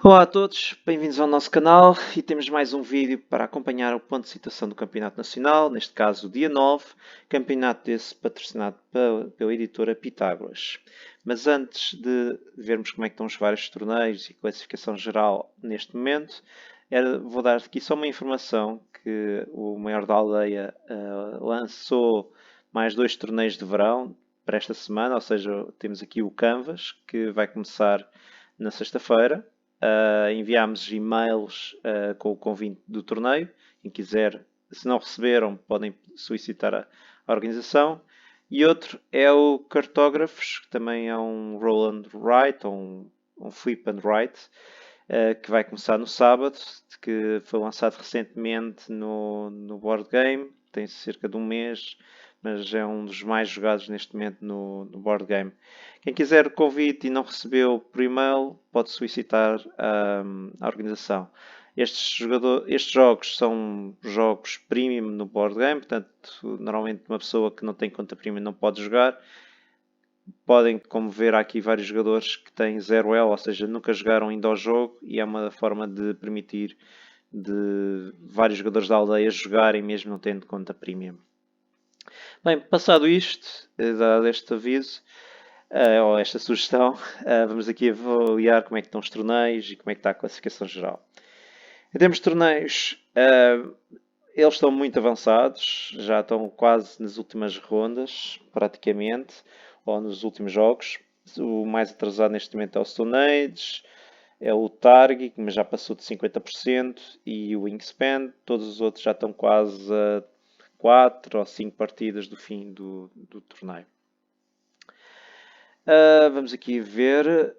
Olá a todos, bem-vindos ao nosso canal e temos mais um vídeo para acompanhar o ponto de situação do Campeonato Nacional, neste caso o dia 9, campeonato desse patrocinado pela editora Pitágoras. Mas antes de vermos como é que estão os vários torneios e classificação geral neste momento, vou dar aqui só uma informação que o Maior da Aldeia lançou mais 2 torneios de verão para esta semana, ou seja, temos aqui o Canvas, que vai começar na sexta-feira. Enviámos e-mails com o convite do torneio. Quem quiser, se não receberam, podem solicitar a organização. E outro é o Cartógrafos, que também é um roll and write, ou um flip and write, que vai começar no sábado, que foi lançado recentemente no board game, tem cerca de um mês, mas é um dos mais jogados neste momento no board game. Quem quiser o convite e não recebeu por e-mail, pode solicitar a organização. Estes jogos são jogos premium no board game, portanto, normalmente uma pessoa que não tem conta premium não pode jogar. Podem, como ver, há aqui vários jogadores que têm 0L, ou seja, nunca jogaram ainda ao jogo, e é uma forma de permitir de vários jogadores da aldeia jogarem mesmo não tendo conta premium. Bem, passado isto, dado este aviso, ou esta sugestão, vamos aqui avaliar como é que estão os torneios e como é que está a classificação geral. Em termos de torneios, eles estão muito avançados, já estão quase nas últimas rondas, praticamente, ou nos últimos jogos. O mais atrasado neste momento é o Stone Age, é o Targi, que já passou de 50%, e o Wingspan. Todos os outros já estão quase a 4 ou 5 partidas do fim do torneio. Vamos aqui ver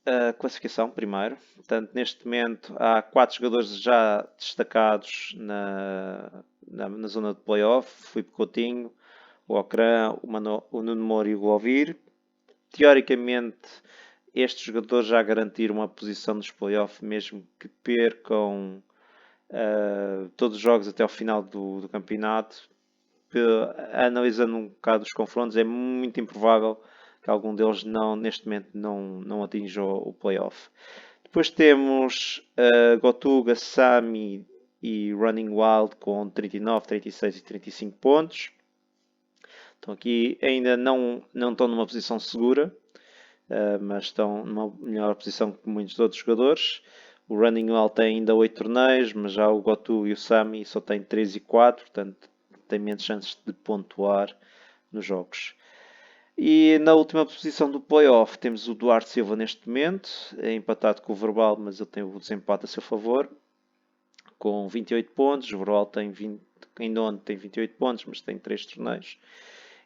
a classificação primeiro. Portanto, neste momento há 4 jogadores já destacados na zona de playoff. Filipe Coutinho, o Ocran, o Nuno Moura e o Govir. Teoricamente, estes jogadores já garantiram uma posição nos playoffs, mesmo que percam todos os jogos até ao final do campeonato. Analisando um bocado os confrontos, é muito improvável que algum deles neste momento não atinja o playoff. Depois temos Gotuga, Sami e Running Wild com 39, 36 e 35 pontos. Então aqui ainda não estão numa posição segura, mas estão numa melhor posição que muitos outros jogadores. O Running Wild tem ainda 8 torneios, mas já o Gotu e o Sami só têm 3 e 4, portanto tem menos chances de pontuar nos jogos. E na última posição do playoff temos o Duarte Silva neste momento, é empatado com o Verbal, mas ele tem o desempate a seu favor, com 28 pontos. O Verbal tem 20, ainda ontem tem 28 pontos, mas tem 3 torneios.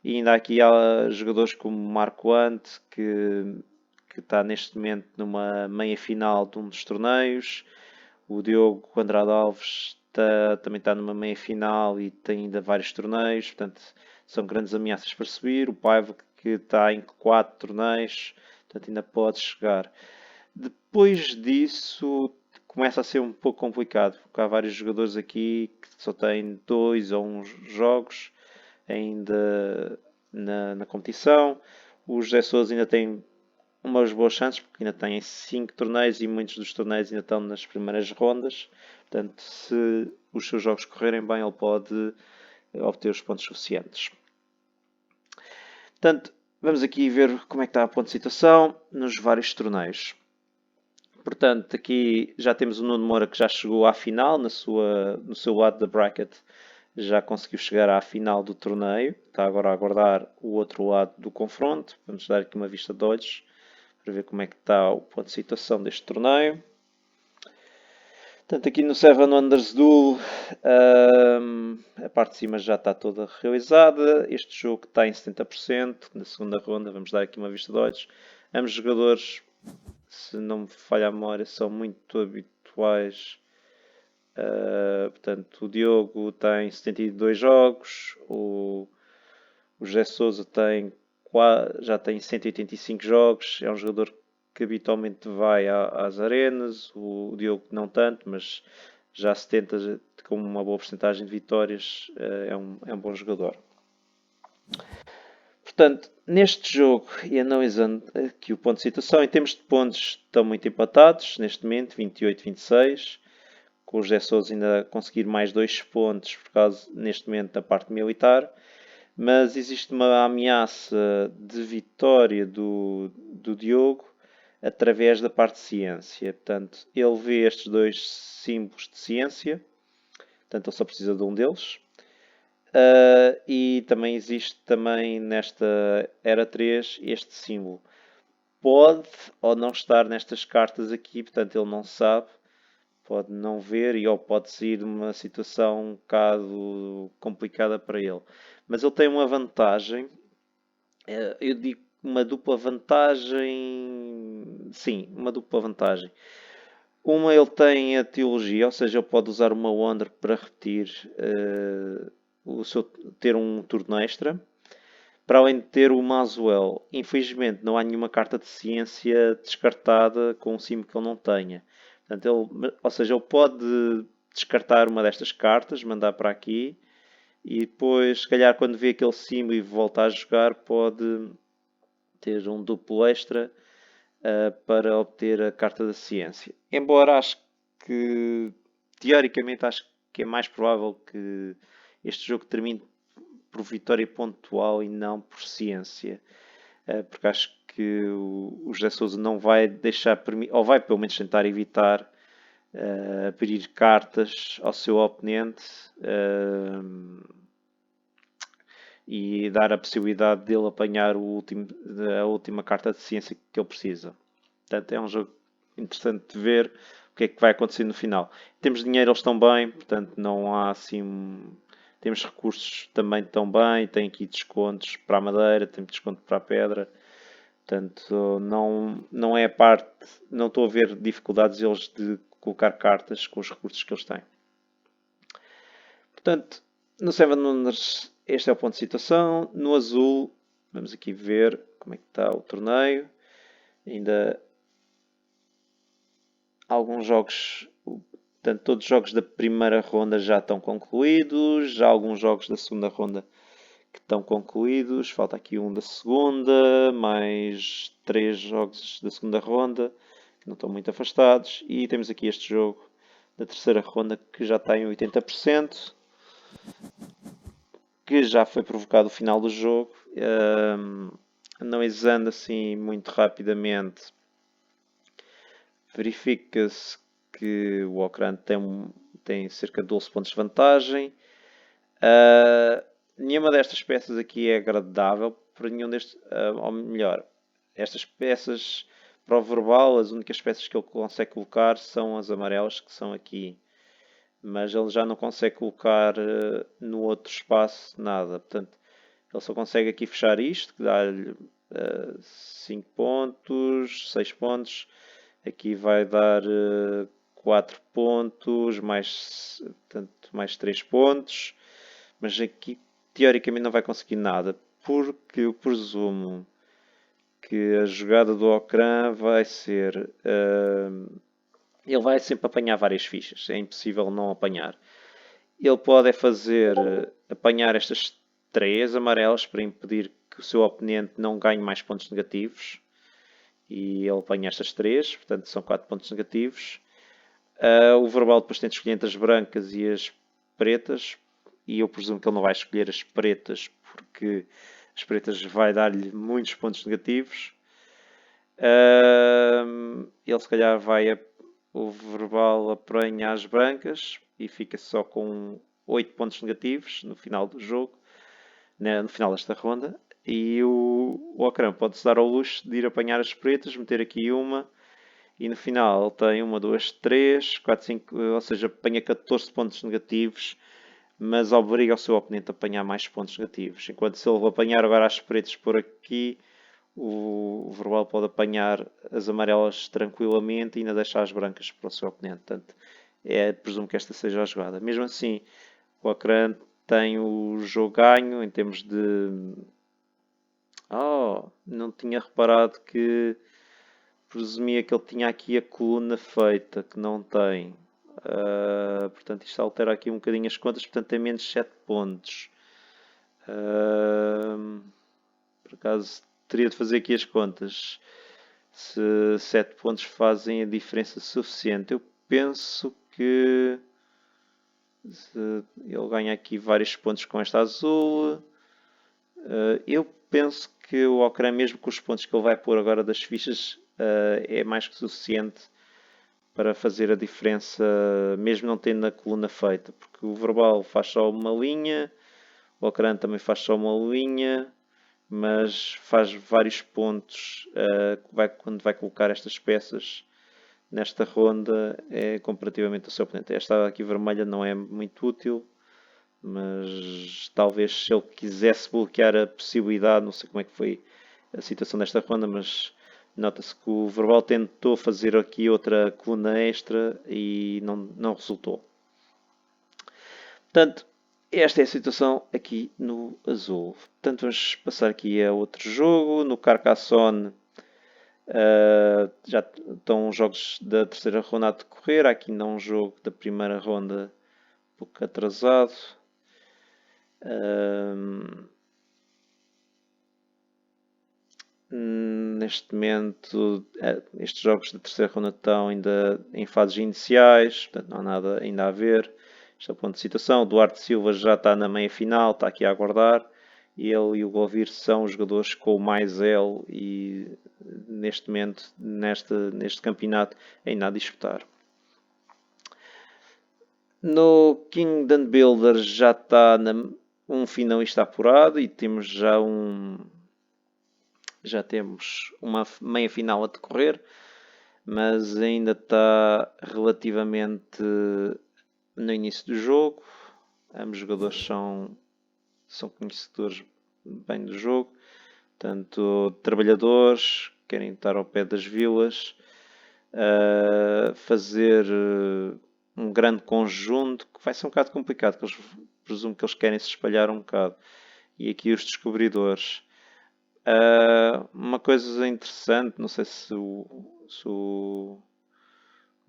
E ainda aqui há jogadores como o Marco Ante, que está neste momento numa meia final de um dos torneios. O Diogo Andrade Alves também está numa meia final e tem ainda vários torneios, portanto são grandes ameaças para subir. O Paiva, que está em 4 torneios, portanto ainda pode chegar. Depois disso começa a ser um pouco complicado, porque há vários jogadores aqui que só têm 2 ou 1 jogos ainda na competição. O José Sousa ainda tem umas boas chances, porque ainda tem 5 torneios e muitos dos torneios ainda estão nas primeiras rondas. Portanto, se os seus jogos correrem bem, ele pode obter os pontos suficientes. Portanto, vamos aqui ver como é que está a ponto de situação nos vários torneios. Portanto, aqui já temos o Nuno Moura, que já chegou à final, no seu lado da bracket, já conseguiu chegar à final do torneio. Está agora a aguardar o outro lado do confronto. Vamos dar aqui uma vista de olhos para ver como é que está o ponto de situação deste torneio. Portanto, aqui no Seven Wonders Duel, a parte de cima já está toda realizada. Este jogo está em 70%. Na segunda ronda, vamos dar aqui uma vista de olhos. Ambos jogadores, se não me falha a memória, são muito habituais. Portanto, o Diogo tem 72 jogos, o José Sousa já tem 185 jogos, é um jogador que habitualmente vai às arenas. O Diogo não tanto, mas já 70 com uma boa porcentagem de vitórias, é um bom jogador. Portanto, neste jogo, e analisando aqui o ponto de situação, em termos de pontos, estão muito empatados neste momento, 28-26, com o José Sousa ainda a conseguir mais 2 pontos por causa, neste momento, da parte militar. Mas existe uma ameaça de vitória do Diogo através da parte de ciência. Portanto, ele vê estes dois símbolos de ciência, portanto, ele só precisa de um deles. E também existe também nesta Era 3 este símbolo. Pode ou não estar nestas cartas aqui, portanto ele não sabe, pode não ver ou pode sair de uma situação um bocado complicada para ele. Mas ele tem uma vantagem, eu digo uma dupla vantagem, sim, uma dupla vantagem. Uma, ele tem a teologia, ou seja, ele pode usar uma Wonder para repetir ter um turno extra, para além de ter o Maswell. Infelizmente, não há nenhuma carta de ciência descartada com um símbolo que ele não tenha. Portanto, ou seja, ele pode descartar uma destas cartas, mandar para aqui, e depois, se calhar, quando vê aquele símbolo e volta a jogar, pode ter um duplo extra para obter a carta da ciência. Embora acho que, teoricamente, acho que é mais provável que este jogo termine por vitória pontual e não por ciência. Porque acho que o José Sousa não vai deixar, ou vai pelo menos tentar evitar abrir cartas ao seu oponente e dar a possibilidade dele apanhar a última carta de ciência que ele precisa. Portanto, é um jogo interessante de ver o que é que vai acontecer no final. Temos dinheiro, eles estão bem, portanto não há assim... Temos recursos também estão bem, tem aqui descontos para a madeira, tem desconto para a pedra. Portanto, não é a parte... Não estou a ver dificuldades eles de colocar cartas com os recursos que eles têm. Portanto, no Seven Wonders este é o ponto de situação. No azul, vamos aqui ver como é que está o torneio. Ainda alguns jogos, portanto, todos os jogos da primeira ronda já estão concluídos. Já alguns jogos da segunda ronda que estão concluídos. Falta aqui um da segunda, mais 3 jogos da segunda ronda que não estão muito afastados. E temos aqui este jogo da terceira ronda que já está em 80%. Que já foi provocado o final do jogo. Analisando assim muito rapidamente, verifica-se que o Okrant tem cerca de 12 pontos de vantagem. Nenhuma destas peças aqui é agradável para nenhum destes, ou melhor, estas peças para o verbal, as únicas peças que ele consegue colocar são as amarelas que são aqui. Mas ele já não consegue colocar no outro espaço nada. Portanto, ele só consegue aqui fechar isto, que dá-lhe 5 pontos, 6 pontos. Aqui vai dar 4 pontos, portanto, mais 3 pontos. Mas aqui, teoricamente, não vai conseguir nada. Porque eu presumo que a jogada do Okran vai ser... ele vai sempre apanhar várias fichas, é impossível não apanhar. Ele pode apanhar estas 3 amarelas para impedir que o seu oponente não ganhe mais pontos negativos. E ele apanha estas 3, portanto são 4 pontos negativos. O verbal depois tem de escolher entre as brancas e as pretas. E eu presumo que ele não vai escolher as pretas, porque as pretas vai dar-lhe muitos pontos negativos. Ele se calhar o verbal apanha as brancas e fica só com 8 pontos negativos no final do jogo, no final desta ronda. E o Okran pode-se dar ao luxo de ir apanhar as pretas, meter aqui uma, e no final ele tem 1, 2, 3, 4, 5, ou seja, apanha 14 pontos negativos, mas obriga o seu oponente a apanhar mais pontos negativos. Enquanto se ele apanhar agora as pretas por aqui, o verbal pode apanhar as amarelas tranquilamente e ainda deixar as brancas para o seu oponente. Portanto, presumo que esta seja a jogada. Mesmo assim, o Okran tem o jogo ganho em termos de... não tinha reparado que presumia que ele tinha aqui a coluna feita, que não tem. Portanto, isto altera aqui um bocadinho as contas, portanto tem menos 7 pontos. Por acaso teria de fazer aqui as contas. Se 7 pontos fazem a diferença suficiente. Eu penso que ele ganha aqui vários pontos com esta azul. Eu penso que o Ocran, mesmo com os pontos que ele vai pôr agora das fichas, é mais que suficiente para fazer a diferença, mesmo não tendo a coluna feita. Porque o Verbal faz só uma linha, o Ocran também faz só uma linha, mas faz vários pontos quando vai colocar estas peças nesta ronda comparativamente ao seu oponente. Esta aqui vermelha não é muito útil, mas talvez se ele quisesse bloquear a possibilidade, não sei como é que foi a situação desta ronda, mas nota-se que o Verbal tentou fazer aqui outra coluna extra e não resultou. Portanto, esta é a situação aqui no azul. Portanto, vamos passar aqui a outro jogo. No Carcassonne já estão os jogos da terceira ronda a decorrer. Há aqui ainda um jogo da primeira ronda um pouco atrasado. Neste momento, estes jogos da terceira ronda estão ainda em fases iniciais, portanto não há nada ainda a ver. Este é o ponto de situação. O Duarte Silva já está na meia final, está aqui a aguardar. Ele e o Govir são os jogadores com mais L e neste momento, neste campeonato, ainda a disputar. No Kingdom Builder já está um finalista apurado e temos já temos uma meia final a decorrer, mas ainda está relativamente no início do jogo. Ambos os jogadores são conhecedores bem do jogo, tanto trabalhadores, querem estar ao pé das vilas, fazer um grande conjunto, que vai ser um bocado complicado, que presumo que eles querem se espalhar um bocado. E aqui os descobridores. Uma coisa interessante, não sei se o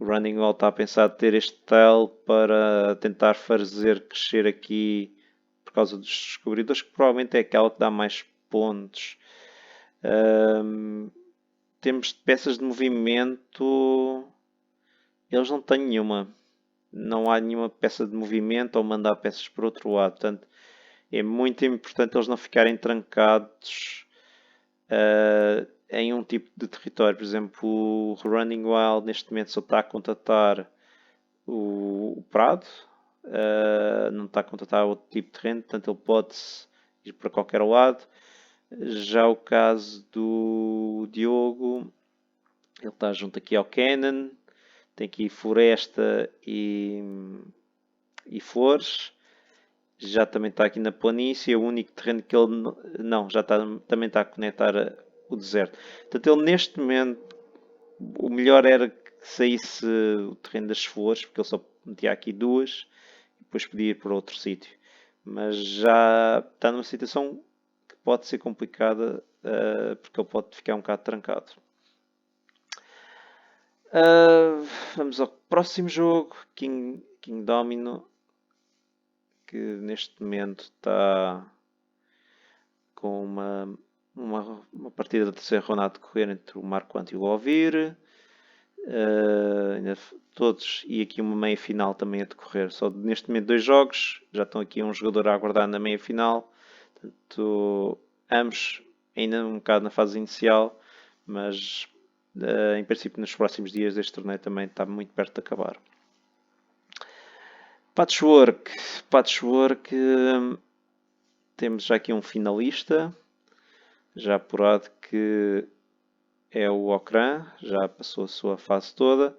Running Wall está a pensar ter este tile para tentar fazer crescer aqui por causa dos descobridores, que provavelmente é aquela que dá mais pontos. Temos peças de movimento, eles não têm nenhuma. Não há nenhuma peça de movimento ou mandar peças por outro lado. Portanto, é muito importante eles não ficarem trancados em um tipo de território. Por exemplo, o Running Wild neste momento só está a contatar o Prado, não está a contatar outro tipo de terreno, portanto ele pode ir para qualquer lado. Já o caso do Diogo, ele está junto aqui ao Cannon, tem aqui floresta e flores. Já também está aqui na planície, é o único terreno que ele não, já está, também está a conectar o deserto. Portanto, ele neste momento, o melhor era que saísse o terreno das flores, porque ele só metia aqui duas, e depois podia ir para outro sítio. Mas já está numa situação que pode ser complicada, porque ele pode ficar um bocado trancado. Vamos ao próximo jogo, King Domino, que neste momento está com uma partida da terceira ronda a decorrer entre o Marco Ante e o Govir. Todos, e aqui uma meia final também a decorrer. Só neste momento 2 jogos, já estão aqui um jogador a aguardar na meia final. Portanto, ambos ainda um bocado na fase inicial, mas em princípio nos próximos dias este torneio também está muito perto de acabar. Patchwork, temos já aqui um finalista, já apurado, que é o Ocran, já passou a sua fase toda.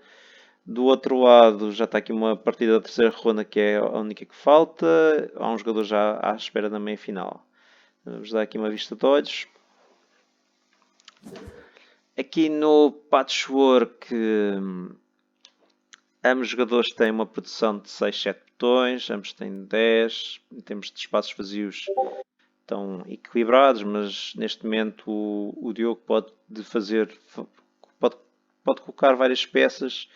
Do outro lado já está aqui uma partida da terceira ronda, que é a única que falta. Há um jogador já à espera da meia final. Vamos dar aqui uma vista de olhos. Aqui no Patchwork, ambos os jogadores têm uma produção de 6, 7 botões, ambos têm 10. Em termos de espaços vazios, estão equilibrados, mas neste momento o Diogo pode colocar várias peças.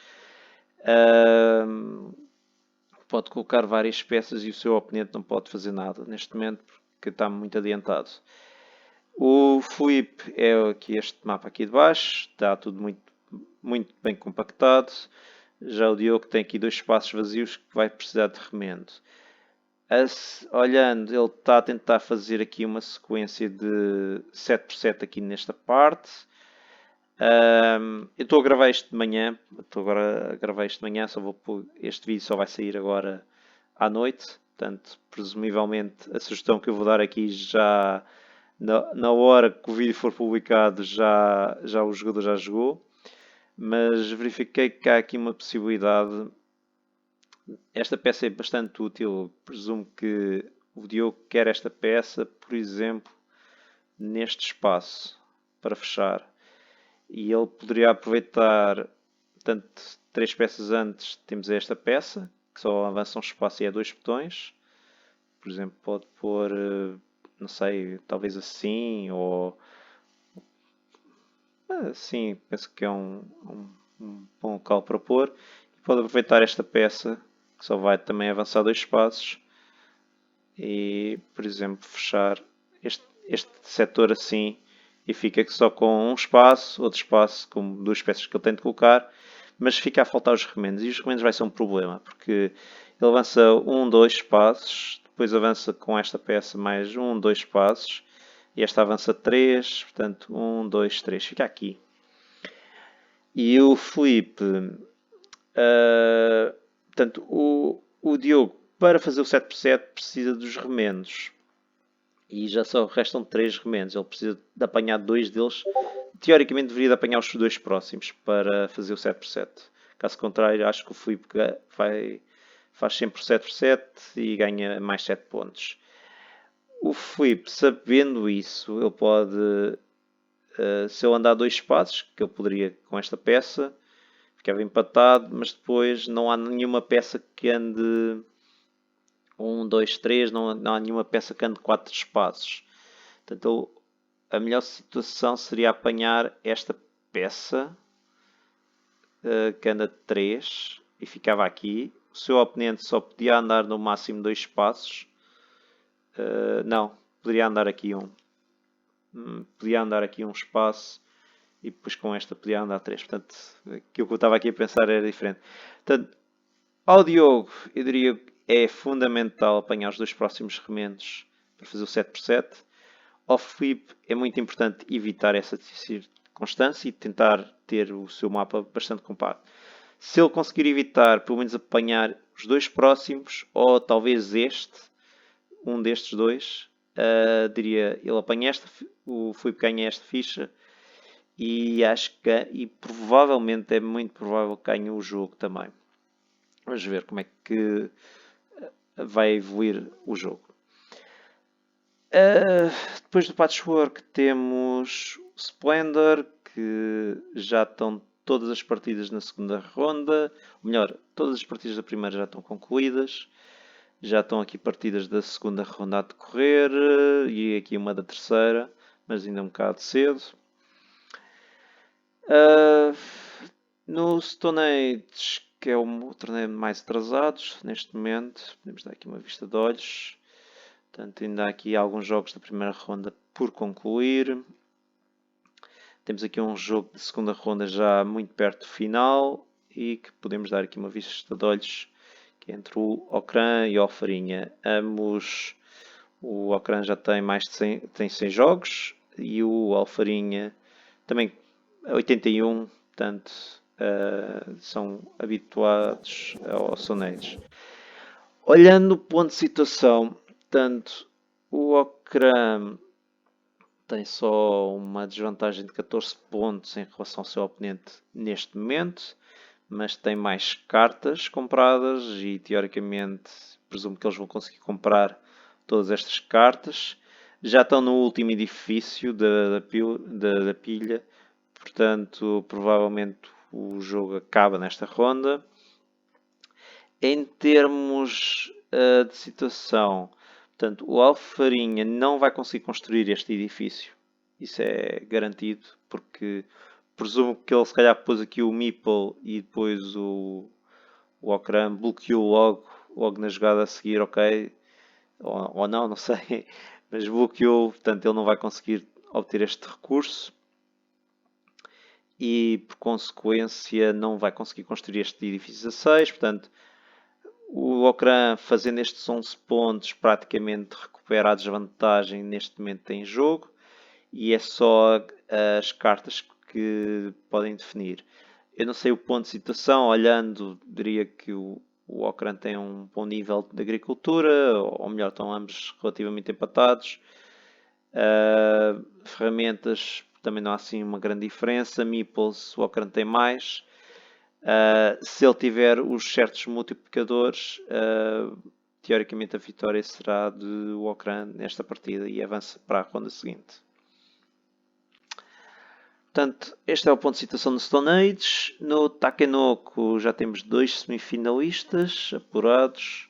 Pode colocar várias peças e o seu oponente não pode fazer nada neste momento porque está muito adiantado. O Flip é aqui este mapa aqui de baixo, está tudo muito bem compactado. Já o Diogo tem aqui dois espaços vazios que vai precisar de remendo. Olhando, ele está a tentar fazer aqui uma sequência de 7x7 aqui nesta parte. Eu estou a gravar isto de manhã, estou agora a gravar isto de manhã, este vídeo só vai sair agora à noite, portanto, presumivelmente a sugestão que eu vou dar aqui já na hora que o vídeo for publicado já o jogador já jogou, mas verifiquei que há aqui uma possibilidade. Esta peça é bastante útil, presumo que o Diogo quer esta peça, por exemplo, neste espaço para fechar. E ele poderia aproveitar, portanto, 3 peças antes temos esta peça, que só avança um espaço e é 2 botões. Por exemplo, pode pôr, não sei, talvez assim, ou assim, penso que é um bom local para pôr. E pode aproveitar esta peça, que só vai também avançar 2 espaços, e, por exemplo, fechar este setor assim, e fica só com um espaço, outro espaço, com 2 peças que ele tem de colocar, mas fica a faltar os remendos. E os remendos vai ser um problema, porque ele avança 2 espaços, depois avança com esta peça mais 2 espaços, e esta avança 3, portanto 2, 3, fica aqui. E o Felipe, portanto, o Diogo, para fazer o 7x7, precisa dos remendos. E já só restam 3 remendos. Ele precisa de apanhar 2 deles. Teoricamente deveria de apanhar os 2 próximos para fazer o 7x7. Caso contrário, acho que o Filipe faz sempre o 7x7 e ganha mais 7 pontos. O Filipe, sabendo isso, ele pode, se eu andar 2 espaços, que eu poderia com esta peça, ficava empatado, mas depois não há nenhuma peça que ande 2, 3, não há nenhuma peça que ande 4 espaços. Portanto, a melhor situação seria apanhar esta peça que anda 3 e ficava aqui. O seu oponente só podia andar no máximo 2 espaços. Não, poderia andar aqui um. Podia andar aqui um espaço e depois com esta podia andar 3. Portanto, aquilo que eu estava aqui a pensar era diferente. Portanto, ao Diogo, eu diria que é fundamental apanhar os 2 próximos remendos para fazer o 7x7. Ao Filipe é muito importante evitar essa circunstância e tentar ter o seu mapa bastante compacto. Se ele conseguir evitar, pelo menos apanhar os 2 próximos, ou talvez um destes 2, diria, ele apanha o Filipe ganha esta ficha e acho que provavelmente é muito provável que ganhe o jogo também. Vamos ver como é que vai evoluir o jogo. Depois do Patchwork temos o Splendor, que já estão todas as partidas na segunda ronda. Ou melhor, todas as partidas da primeira já estão concluídas. Já estão aqui partidas da segunda ronda a decorrer e aqui uma da terceira, mas ainda um bocado cedo. No Stone Age, que é o torneio mais atrasado neste momento, podemos dar aqui uma vista de olhos. Portanto, ainda há aqui alguns jogos da primeira ronda por concluir. Temos aqui um jogo de segunda ronda já muito perto do final e que podemos dar aqui uma vista de olhos, que é entre o Ocran e o Alfarinha. O Ocran já tem mais de 100 jogos e o Alfarinha também 81, portanto são habituados ao Stone Age. Olhando o ponto de situação, portanto, o Ocran tem só uma desvantagem de 14 pontos em relação ao seu oponente neste momento, mas tem mais cartas compradas e teoricamente presumo que eles vão conseguir comprar todas estas cartas. Já estão no último edifício da pilha, portanto provavelmente o jogo acaba nesta ronda. Em termos de situação, portanto, o Alfarinha não vai conseguir construir este edifício. Isso é garantido, porque presumo que ele se calhar pôs aqui o Meeple e depois o Ocran bloqueou logo na jogada a seguir, ok? Ou não sei. Mas bloqueou, portanto ele não vai conseguir obter este recurso e, por consequência, não vai conseguir construir este edifício a 6. Portanto, o Okran, fazendo estes 11 pontos, praticamente recupera a desvantagem neste momento em jogo, e é só as cartas que podem definir. Eu não sei o ponto de situação, olhando, diria que o Okran tem um bom nível de agricultura, ou melhor, estão ambos relativamente empatados. Ferramentas, também não há assim uma grande diferença. Meeples, o Okran tem mais. Se ele tiver os certos multiplicadores, teoricamente a vitória será de Okran nesta partida e avança para a ronda seguinte. Portanto, este é o ponto de situação no Stone Age. No Takenoko já temos 2 semifinalistas apurados,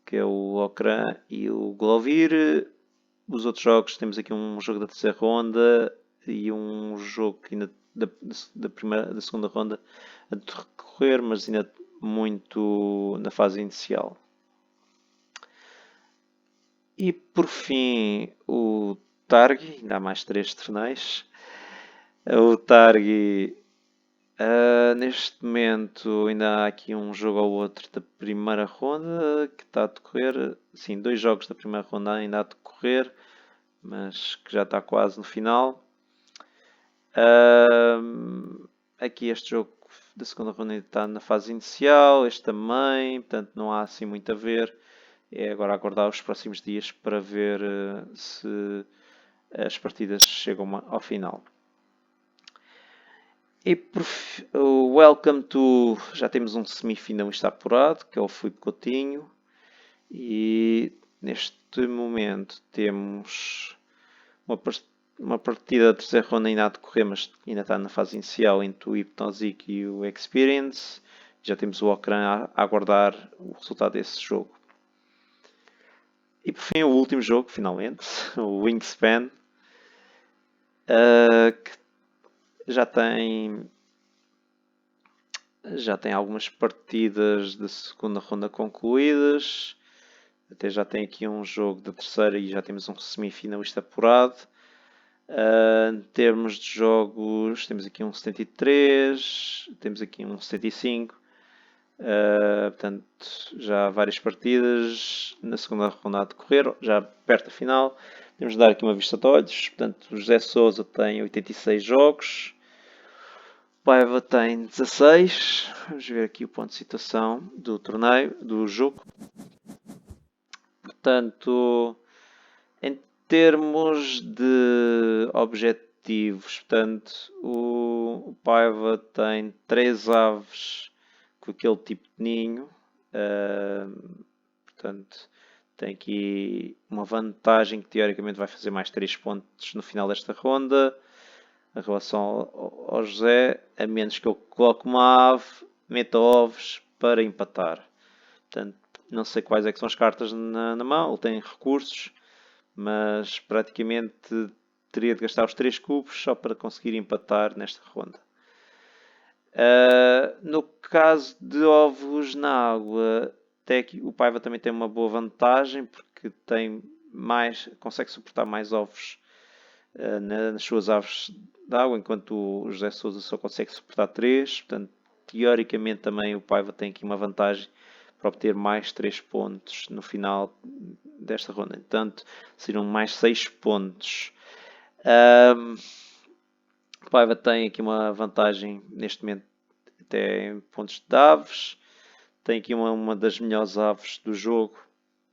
que é o Okran e o Glovir. Os outros jogos, temos aqui um jogo da terceira ronda e um jogo ainda da segunda ronda a decorrer, mas ainda muito na fase inicial. E por fim, o Targi, ainda há mais 3 torneios. O Targi, neste momento, ainda há aqui um jogo ou outro da primeira ronda que está a decorrer. Sim, 2 jogos da primeira ronda ainda a decorrer, mas que já está quase no final. Aqui este jogo da segunda ronda está na fase inicial, este também, portanto não há assim muito a ver. É agora aguardar os próximos dias para ver se as partidas chegam ao final. E o Welcome to, já temos um semifinalista apurado, que é o Filipe Coutinho. E neste momento temos uma partida da terceira ronda ainda a decorrer, mas ainda está na fase inicial entre o Hypnotic e o Experience. Já temos o Okran a aguardar o resultado desse jogo. E por fim o último jogo, finalmente, o Wingspan, que já tem algumas partidas da segunda ronda concluídas. Até já tem aqui um jogo da terceira e já temos um semifinalista apurado. Em termos de jogos, temos aqui um 73, temos aqui um 75. Portanto, já há várias partidas na segunda ronda a decorrer, já perto da final. Temos de dar aqui uma vista de olhos. Portanto, o José Sousa tem 86 jogos, o Paiva tem 16. Vamos ver aqui o ponto de situação do torneio, do jogo. Portanto, em termos de objetivos, portanto, o Paiva tem 3 aves com aquele tipo de ninho. Portanto, tem aqui uma vantagem que teoricamente vai fazer mais 3 pontos no final desta ronda. Em relação ao José, a menos que eu coloque uma ave, meta ovos para empatar. Portanto, não sei quais é que são as cartas na mão, ele tem recursos, mas praticamente teria de gastar os 3 cubos só para conseguir empatar nesta ronda. No caso de ovos na água, o Paiva também tem uma boa vantagem porque consegue suportar mais ovos nas suas aves de água, enquanto o José Sousa só consegue suportar 3. Portanto, teoricamente também o Paiva tem aqui uma vantagem para obter mais 3 pontos no final desta ronda. Portanto, seriam mais 6 pontos. O Paiva tem aqui uma vantagem neste momento até em pontos de aves. Tem aqui uma das melhores aves do jogo,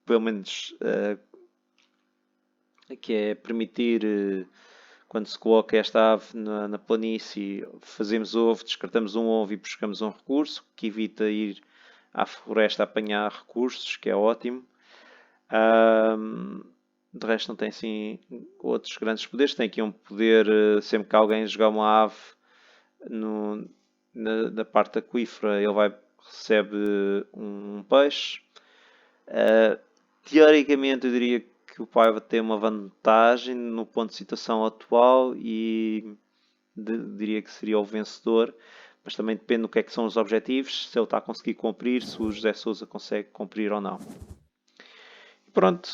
pelo menos que é permitir, quando se coloca esta ave na planície, fazemos ovo, descartamos um ovo e buscamos um recurso, que evita ir à floresta a apanhar recursos, que é ótimo. De resto não tem assim outros grandes poderes. Tem aqui um poder, sempre que alguém jogar uma ave na parte aquífera, ele recebe um peixe. Teoricamente eu diria que o Paiva tem uma vantagem no ponto de situação atual e diria que seria o vencedor, mas também depende do que é que são os objetivos, se ele está a conseguir cumprir, se o José Sousa consegue cumprir ou não. E pronto,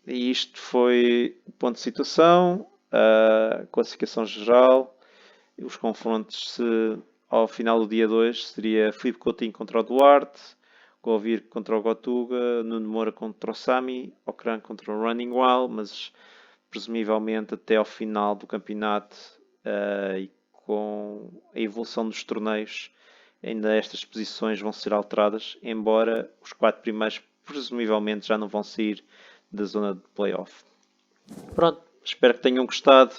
isto foi o ponto de situação. a classificação geral. Os confrontos ao final do dia 2 seria Filipe Coutinho contra o Duarte, Govir contra o Gotuga, Nuno Moura contra o Sami, Ocran contra o Running Wild, mas presumivelmente até ao final do campeonato e com a evolução dos torneios, ainda estas posições vão ser alteradas, embora os 4 primeiros presumivelmente já não vão sair da zona de playoff. Pronto, espero que tenham gostado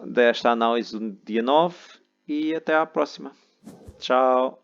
desta análise do dia 9 e até à próxima. Tchau!